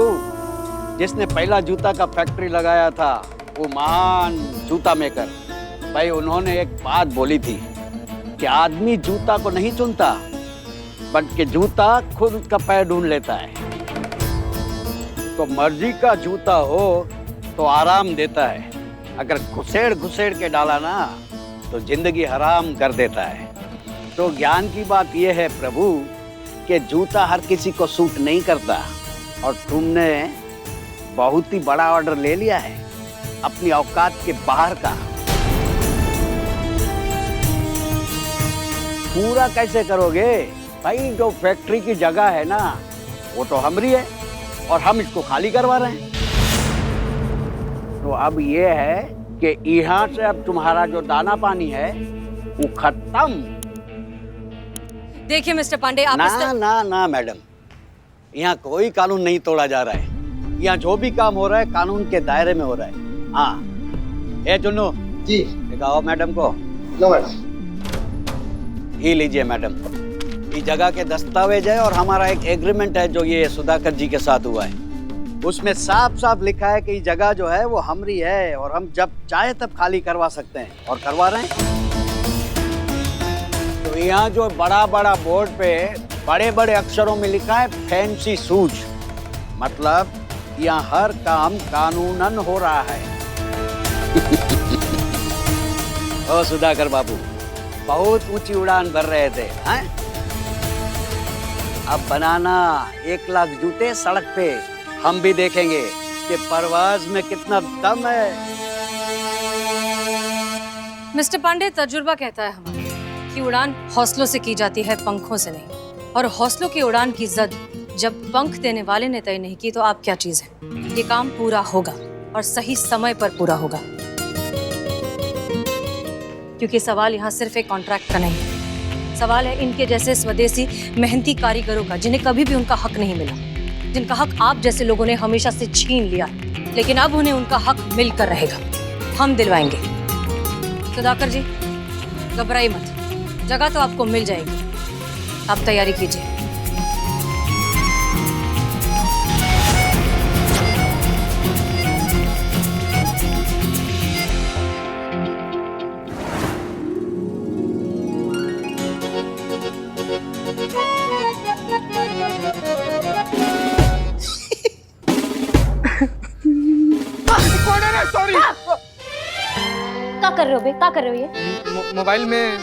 जिसने पहला जूता का फैक्ट्री लगाया था, वो महान जूता मेकर। भाई उन्होंने एक बात बोली थी कि आदमी जूता को नहीं चुनता, बल्कि जूता खुद उसका पैर ढूंढ लेता है। तो मर्जी का जूता हो तो आराम देता है, अगर घुसेड़ घुसेड़ के डाला ना तो जिंदगी हराम कर देता है। तो ज्ञान की बात यह है प्रभु कि जूता हर किसी को सूट नहीं करता, और तुमने बहुत ही बड़ा ऑर्डर ले लिया है अपनी औकात के बाहर का। पूरा कैसे करोगे भाई? जो फैक्ट्री की जगह है ना वो तो हमारी है और हम इसको खाली करवा रहे हैं। तो अब ये है कि यहाँ से अब तुम्हारा जो दाना पानी है वो खत्म। देखिए मिस्टर पांडे, आप ना मैडम, यहाँ कोई कानून नहीं तोड़ा जा रहा है। यहाँ जो भी काम हो रहा है कानून के दायरे में हो रहा है। हाँ ए जुन्नू जी, दिखाओ मैडम को। लो मैडम। ये लीजिए मैडम, ये जगह के दस्तावेज है और हमारा एक एग्रीमेंट है जो ये सुधाकर जी के साथ हुआ है। उसमें साफ साफ लिखा है कि ये जगह जो है वो हमारी है और हम जब चाहे तब खाली करवा सकते हैं, और करवा रहे हैं। तो यहाँ जो बड़ा बड़ा बोर्ड पे बड़े बड़े अक्षरों में लिखा है फैंसी शूज, मतलब यहाँ हर काम कानूनन हो रहा है। ओ सुधाकर बाबू, बहुत ऊंची उड़ान भर रहे थे, हैं? अब बनाना 1 लाख जूते सड़क पे, हम भी देखेंगे कि परवाज में कितना दम है। मिस्टर पांडे, तजुर्बा कहता है हमारा कि उड़ान हौसलों से की जाती है, पंखों से नहीं। और हौसलों की उड़ान की जद जब पंख देने वाले ने तय नहीं की तो आप क्या चीज है। ये काम पूरा होगा और सही समय पर पूरा होगा, क्योंकि सवाल यहाँ सिर्फ एक कॉन्ट्रैक्ट का नहीं है। सवाल है इनके जैसे स्वदेशी मेहनती कारीगरों का, जिन्हें कभी भी उनका हक नहीं मिला, जिनका हक आप जैसे लोगों ने हमेशा से छीन लिया, लेकिन अब उन्हें उनका हक मिलकर रहेगा। हम दिलवाएंगे। सुधाकर जी, घबराइए मत, जगह तो आपको मिल जाएगी। आप तैयारी कीजिए। क्या कर रहे हो बे? क्या कर रहे हो ये? मोबाइल में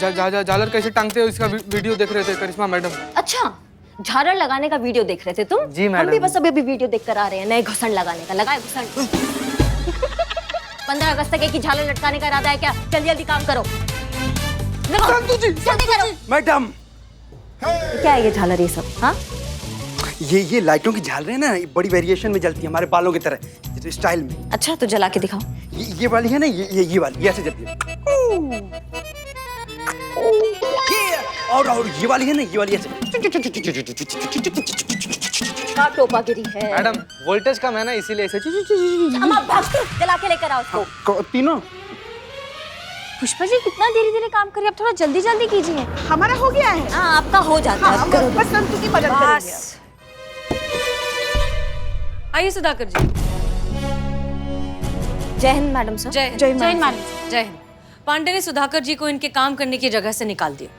झालर कैसे टांगते हो इसका वीडियो देख रहे थे करिश्मा मैडम। अच्छा, झालर लगाने का वीडियो देख रहे थे तुम? जी मैडम। हम भी बस अभी वीडियो देख कर आ रहे हैं, नए घुसन लगाने का। लगाए घुसन। 15 अगस्त तक एक ही झालर लटकाने का इरादा है क्या? जल्दी जल्दी काम करो। जल्दी करो मैडम। क्या है ये झालर ये सब? हाँ, ये लाइटों की झालरें हैं ना, ये बड़ी वेरिएशन में जलती है हमारे बालों की तरह, स्टाइल में। अच्छा तो जला के दिखाओ। ये वाली है ना, ये वाली, ये ऐसे जलती है। और ये वाली है ना, ये वाली ऐसे। क्या टोपागिरी है। मैडम वोल्टेज कम है ना, इसीलिए ऐसे हम आप भागते जला के लेकर आओ उसको। तीनों। पुष्पा जी कितना धीरे धीरे काम करिए, अब थोड़ा जल्दी जल्दी कीजिए। हमारा हो गया है। हाँ आपका हो जाता है। हाँ, हम बस संतु की मदद करेंगे। बस आइए सुधाकर जी। जय हिंद मैडम सर। जय जय हिंद मैडम। जय हिंद। पांडे ने सुधाकर जी को इनके काम करने की जगह से निकाल दिया।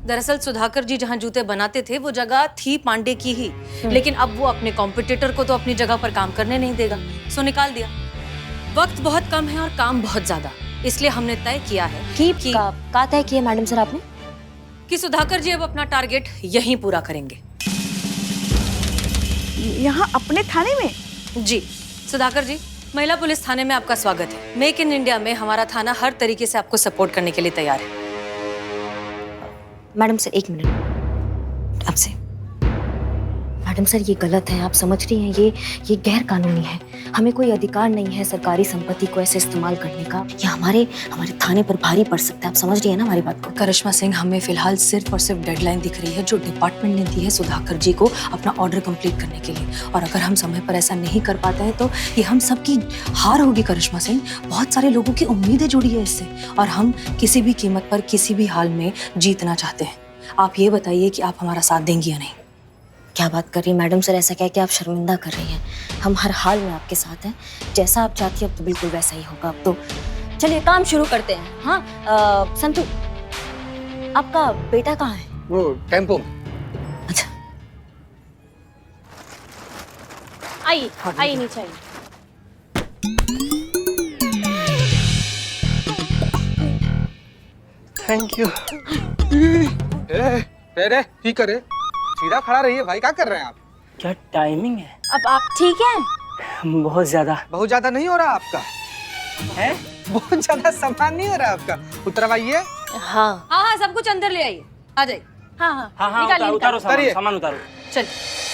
दरअसल सुधाकर जी जहां जूते बनाते थे वो जगह थी पांडे की ही, लेकिन अब वो अपने कॉम्पिटिटर को तो अपनी जगह पर काम करने नहीं देगा, सो निकाल दिया। वक्त बहुत कम है और काम बहुत ज्यादा, इसलिए हमने तय किया है कि का तय किया मैडम सर आपने? कि सुधाकर जी अब अपना टारगेट यहीं पूरा करेंगे। यहाँ अपने थाने में? जी सुधाकर जी, महिला पुलिस थाने में आपका स्वागत है। मेक इन इंडिया में हमारा थाना हर तरीके से आपको सपोर्ट करने के लिए तैयार है। मैडम सर एक मिनट आपसे। मैडम सर ये गलत है, आप समझ रही हैं, ये गैर कानूनी है। हमें कोई अधिकार नहीं है सरकारी संपत्ति को ऐसे इस्तेमाल करने का। ये हमारे थाने पर भारी पड़ सकता है, आप समझ रही हैं ना हमारी बात को? करिश्मा सिंह, हमें फिलहाल सिर्फ और सिर्फ डेडलाइन दिख रही है जो डिपार्टमेंट ने दी है सुधाकर जी को अपना ऑर्डर कंप्लीट करने के लिए, और अगर हम समय पर ऐसा नहीं कर पाते हैं तो ये हम सबकी हार होगी करिश्मा सिंह। बहुत सारे लोगों की उम्मीदें जुड़ी है इससे, और हम किसी भी कीमत पर किसी भी हाल में जीतना चाहते हैं। आप ये बताइए कि आप हमारा साथ देंगी या नहीं? क्या बात कर रही है मैडम सर, ऐसा क्या कि आप शर्मिंदा कर रही हैं? हम हर हाल में आपके साथ हैं, जैसा आप चाहती हैं अब तो बिल्कुल वैसा ही होगा। अब तो चलिए काम शुरू करते हैं। हाँ संतु, आपका बेटा कहाँ है? वो टेम्पो में। अच्छा आइए आइए नीचे आइए। Thank you. रे ठीक है, सीधा खड़ा रहिए भाई, क्या कर रहे हैं आप? क्या टाइमिंग है? अब आप ठीक हैं? बहुत ज्यादा। बहुत ज्यादा नहीं हो रहा आपका है? बहुत ज्यादा सामान नहीं हो रहा आपका, उतरवाइए। हाँ हाँ हाँ, सब कुछ अंदर ले आइए, आ जाइए। हाँ हाँ हाँ निकालिए, उतारो उतारिए। सामान उतारो। चलिए।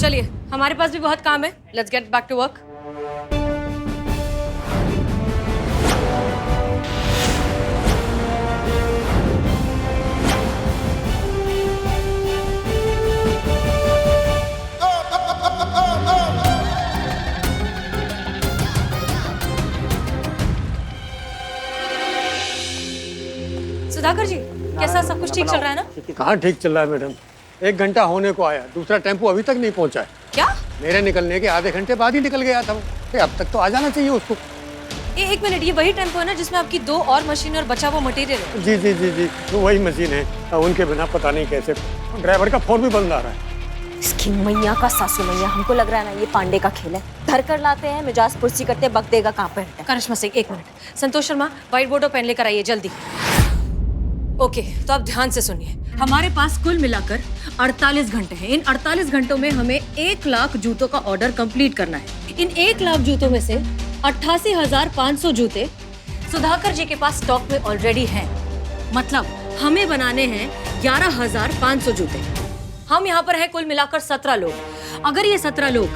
चलिए, हमारे पास भी बहुत काम है। Let's get back to work. Sudhakar ji, कैसा सब कुछ ठीक चल रहा है ना? कहाँ ठीक चल रहा है मैडम, 1 घंटा होने को आया, दूसरा टेम्पो अभी तक नहीं पहुंचा है। क्या? मेरे निकलने के आधे घंटे बाद ही निकल गया था वो। अब तक तो आ जाना चाहिए उसको। एक मिनट, ये वही टेम्पो है ना जिसमें आपकी 2 और मशीन और बचा हुआ मटेरियल है? जी जी जी जी, तो वही मशीन है। उनके बिना पता नहीं कैसे ड्राइवर का फोन भी बंद आ रहा है। इसकी मैया का सासू मैया, हमको लग रहा है ना ये पांडे का खेल है। धर कर लाते हैं, मिजाज पुरसी करते, बक देगा कहाँ पे। करिश्मा सिंह एक minute. Santosh Sharma, white board और पेन लेकर आइए जल्दी। ओके, तो आप ध्यान से सुनिए। हमारे पास कुल मिलाकर 48 घंटे हैं। इन 48 घंटों में हमें 1 लाख जूतों का ऑर्डर कंप्लीट करना है। इन 1 लाख जूतों में से 88,500 जूते सुधाकर जी के पास स्टॉक में ऑलरेडी हैं। मतलब हमें बनाने हैं 11,500 जूते। हम यहाँ पर हैं कुल मिलाकर 17 लोग। अगर ये 17 लोग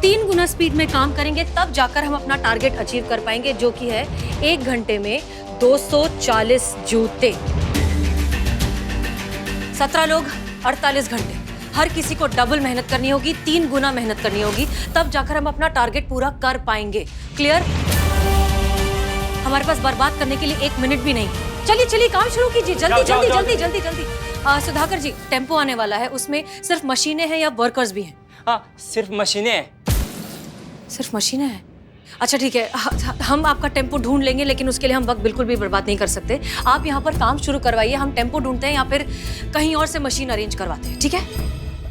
3 गुना स्पीड में काम करेंगे तब जाकर हम अपना टारगेट अचीव कर पाएंगे, जो कि है 1 घंटे में 240 जूते। 17 लोग 48 घंटे, हर किसी को डबल मेहनत करनी होगी, 3 गुना मेहनत करनी होगी, तब जाकर हम अपना टारगेट पूरा कर पाएंगे। क्लियर? हमारे पास बर्बाद करने के लिए 1 मिनट भी नहीं। चलिए चलिए काम शुरू कीजिए, जल्दी जल्दी जल्दी जल्दी जल्दी। सुधाकर जी, टेम्पो आने वाला है, उसमें सिर्फ मशीनें हैं या वर्कर्स भी हैं? हाँ, सिर्फ मशीनें हैं। सिर्फ मशीनें हैं? अच्छा ठीक है, हम आपका टेम्पो ढूंढ लेंगे, लेकिन उसके लिए हम वक्त बिल्कुल भी बर्बाद नहीं कर सकते। आप यहाँ पर काम शुरू करवाइए, हम टेम्पो ढूंढते हैं या फिर कहीं और से मशीन अरेंज करवाते हैं, ठीक है?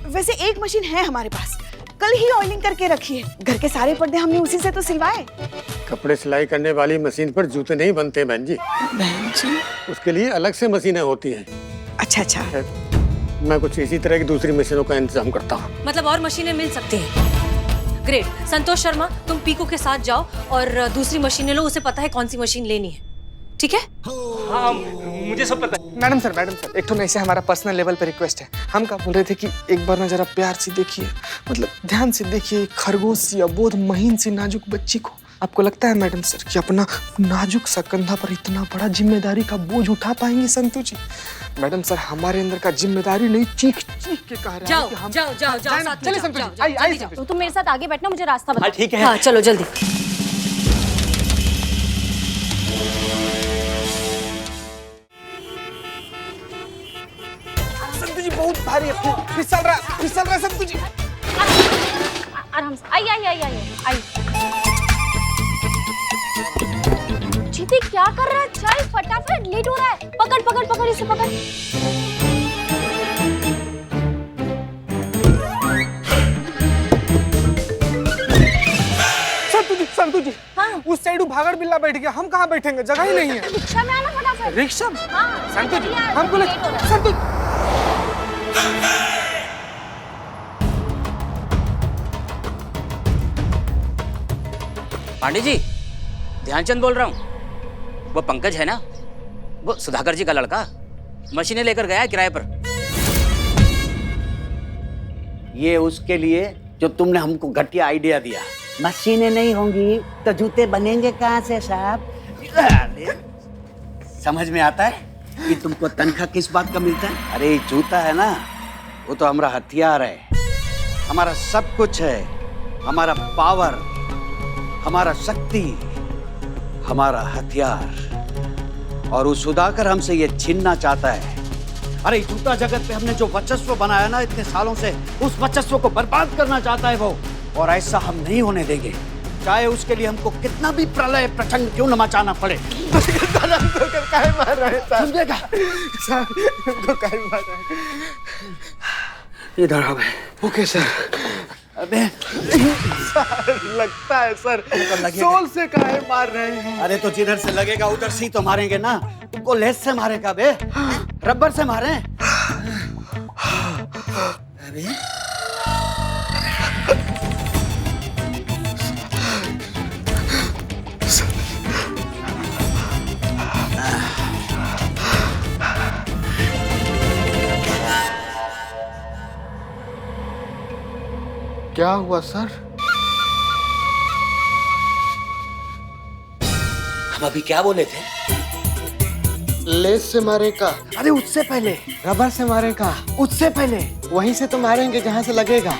वैसे एक मशीन है हमारे पास, कल ही ऑयलिंग करके रखी है। घर के सारे पर्दे हमने उसी से तो सिलवाए। कपड़े सिलाई करने वाली मशीन पर जूते नहीं बनते बहन जी। बहन जी, उसके लिए अलग से मशीनें होती हैं। अच्छा अच्छा। मैं कुछ इसी तरह की दूसरी मशीनों का इंतजाम करता हूँ। मतलब और मशीनें मिल सकती हैं? ग्रेट। संतोष शर्मा, तुम पीकू के साथ जाओ और दूसरी मशीनें लो, उसे पता है कौन सी मशीन लेनी है, ठीक है? हाँ, मुझे सब पता है। मैडम सर, एक तो नहीं से हमारा पर्सनल लेवल पे रिक्वेस्ट है। हम क्या बोल रहे थे कि एक बार ना जरा प्यार से देखिए, मतलब ध्यान से देखिए खरगोश सी अबोध महीन सी नाजुक बच्ची को। आपको लगता है मैडम सर कि अपना नाजुक सा कंधा पर इतना बड़ा जिम्मेदारी का बोझ उठा पाएंगे संतु जी? मैडम सर, हमारे अंदर का जिम्मेदारी नहीं चीख चीख के कह रहा है कि हम जाओ साथ में चलिए जाओ, संतु जाओ, जी, आइए जाओ। तो तुम मेरे साथ आगे बैठना, मुझे रास्ता बताओ। हाँ ठीक है। हाँ चलो जल्दी। संतु जी बहुत भारी है, फिसल रहा है संतु जी। आराम से, आई। जीती क्या कर रहा है? चल फटाफट, लेट हो रहा है। पकड़ इसे पकड़। संतु जी, हाँ। उस साइड भागड़ बिल्ला बैठ गया, हम कहाँ बैठेंगे? जगह ही नहीं है। रिक्शा में आना फटाफट। रिक्शा? हाँ, संतु जी, जल्दी आ, हमको लेट हो रहा है। संतु पांडे जी, ध्यानचंद बोल रहा हूँ। वो पंकज है ना, वो सुधाकर जी का लड़का, मशीनें लेकर गया है किराए पर। ये उसके लिए जो तुमने हमको घटिया आइडिया दिया। मशीनें नहीं होंगी तो जूते बनेंगे कहाँ से साहब? समझ में आता है कि तुमको तनख्वाह किस बात का मिलता है? अरे जूता है ना, वो तो हमारा हथियार है, हमारा सब कुछ है, हमारा पावर, हमारा शक्ति, हमारा हथियार। और उस सुधाकर हमसे ये छीनना चाहता है। अरे जूता जगत पे हमने जो वर्चस्व बनाया ना इतने सालों से, उस वर्चस्व को बर्बाद करना चाहता है वो। और ऐसा हम नहीं होने देंगे, चाहे उसके लिए हमको कितना भी प्रलय प्रचंड क्यों न मचाना पड़े। इधर आओ। Okay sir. अबे लगता है सर सोल से काहे मार रहे हैं? अरे तो जिधर से लगेगा उधर से ही तो मारेंगे ना। तुमको लेस से मारेगा बे, रबर से मारे। अबे क्या हुआ सर? हम अभी क्या बोले थे? लेस से मारे का? अरे उससे पहले रबर से मारे का? उससे पहले वहीं से तो मारेंगे जहां से लगेगा।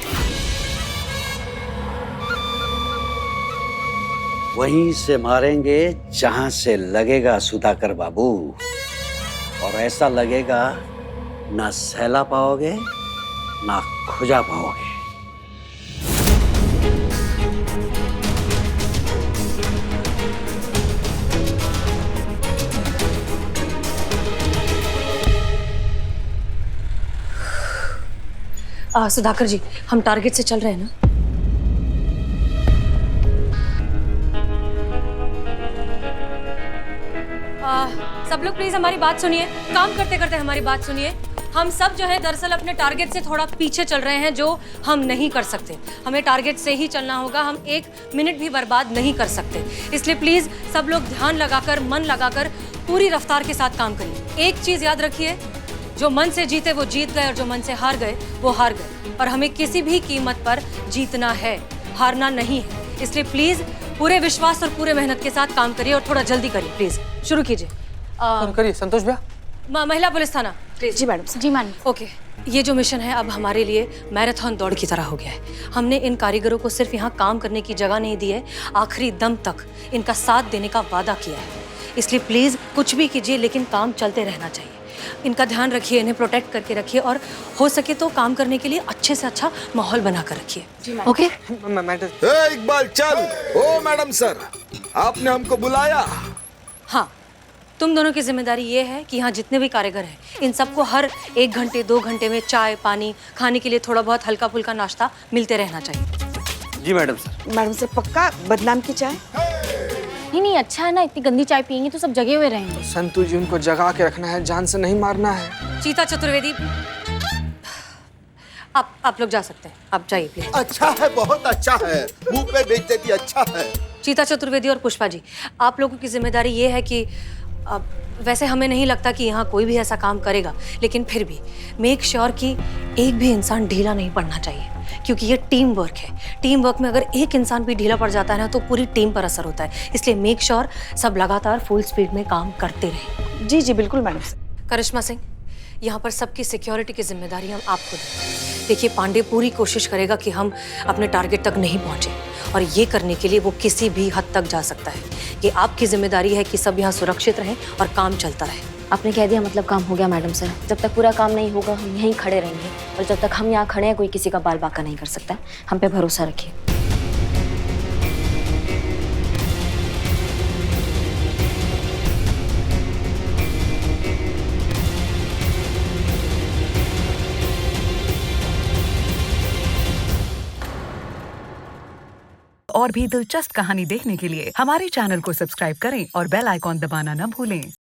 वहीं से मारेंगे जहां से लगेगा सुधाकर बाबू। और ऐसा लगेगा ना सहला पाओगे ना खुजा पाओगे। सुधाकर जी, हम टारगेट से चल रहे हैं ना? सब लोग प्लीज हमारी बात सुनिए, काम करते करते हमारी बात सुनिए। हम सब जो है दरअसल अपने टारगेट से थोड़ा पीछे चल रहे हैं, जो हम नहीं कर सकते। हमें टारगेट से ही चलना होगा, हम 1 मिनट भी बर्बाद नहीं कर सकते। इसलिए प्लीज सब लोग ध्यान लगाकर, मन लगाकर पूरी रफ्तार के साथ काम करिए। एक चीज याद रखिए, जो मन से जीते वो जीत गए और जो मन से हार गए वो हार गए। और हमें किसी भी कीमत पर जीतना है, हारना नहीं है। इसलिए प्लीज पूरे विश्वास और पूरे मेहनत के साथ काम करिए और थोड़ा जल्दी करिए। प्लीज शुरू कीजिए। करिए संतोष भैया। महिला पुलिस थाना प्लीज। जी मैडम। जी मैडम। ओके, ये जो मिशन है अब हमारे लिए मैराथन दौड़ की तरह हो गया है। हमने इन कारीगरों को सिर्फ यहाँ काम करने की jगह नहीं दी है, आखिरी दम तक इनका साथ देने का वादा किया है। इसलिए प्लीज कुछ भी कीजिए, लेकिन काम चलते रहना चाहिए। इनका ध्यान रखिए, इन्हें प्रोटेक्ट करके रखिए और हो सके तो काम करने के लिए अच्छे से अच्छा माहौल बना कर रखिए। Okay madam. इकबाल चल। ओ मैडम सर, आपने हमको बुलाया? हाँ, तुम दोनों की जिम्मेदारी ये है कि यहाँ जितने भी कारीगर हैं इन सबको हर 1 घंटे 2 घंटे में चाय पानी, खाने के लिए थोड़ा बहुत हल्का फुल्का नाश्ता मिलते रहना चाहिए। जी मैडम सर। मैडम सर पक्का बदनाम की चाय? नहीं अच्छा है ना, इतनी गंदी चाय पियेंगे तो सब जगे हुए रहेंगे। संतू जी, उनको जगा के रखना है, जान से नहीं मारना है। चीता चतुर्वेदी, आप लोग जा सकते हैं, आप जाइए प्लीज। अच्छा है, बहुत अच्छा है, मुंह पे बेच देती, अच्छा है। चीता चतुर्वेदी और पुष्पा जी, आप लोगों की जिम्मेदारी ये है कि वैसे हमें नहीं लगता कि यहाँ कोई भी ऐसा काम करेगा, लेकिन फिर भी मेक श्योर कि एक भी इंसान ढीला नहीं पड़ना चाहिए, क्योंकि ये टीम वर्क है। टीम वर्क में अगर एक इंसान भी ढीला पड़ जाता है ना तो पूरी टीम पर असर होता है। इसलिए मेक श्योर सब लगातार फुल स्पीड में काम करते रहें। जी जी बिल्कुल मैडम सर। करिश्मा सिंह, यहाँ पर सबकी सिक्योरिटी की जिम्मेदारी हम आपको दें। देखिए, पांडे पूरी कोशिश करेगा कि हम अपने टारगेट तक नहीं पहुँचे, और ये करने के लिए वो किसी भी हद तक जा सकता है। ये आपकी जिम्मेदारी है कि सब यहाँ सुरक्षित रहें और काम चलता रहे। आपने कह दिया मतलब काम हो गया मैडम सर। जब तक पूरा काम नहीं होगा हम यहीं खड़े रहेंगे, और जब तक हम यहाँ खड़े हैं कोई किसी का बाल बाका नहीं कर सकता। हम पे भरोसा रखिए। और भी दिलचस्प कहानी देखने के लिए हमारे चैनल को सब्सक्राइब करें और बेल आइकॉन दबाना न भूलें।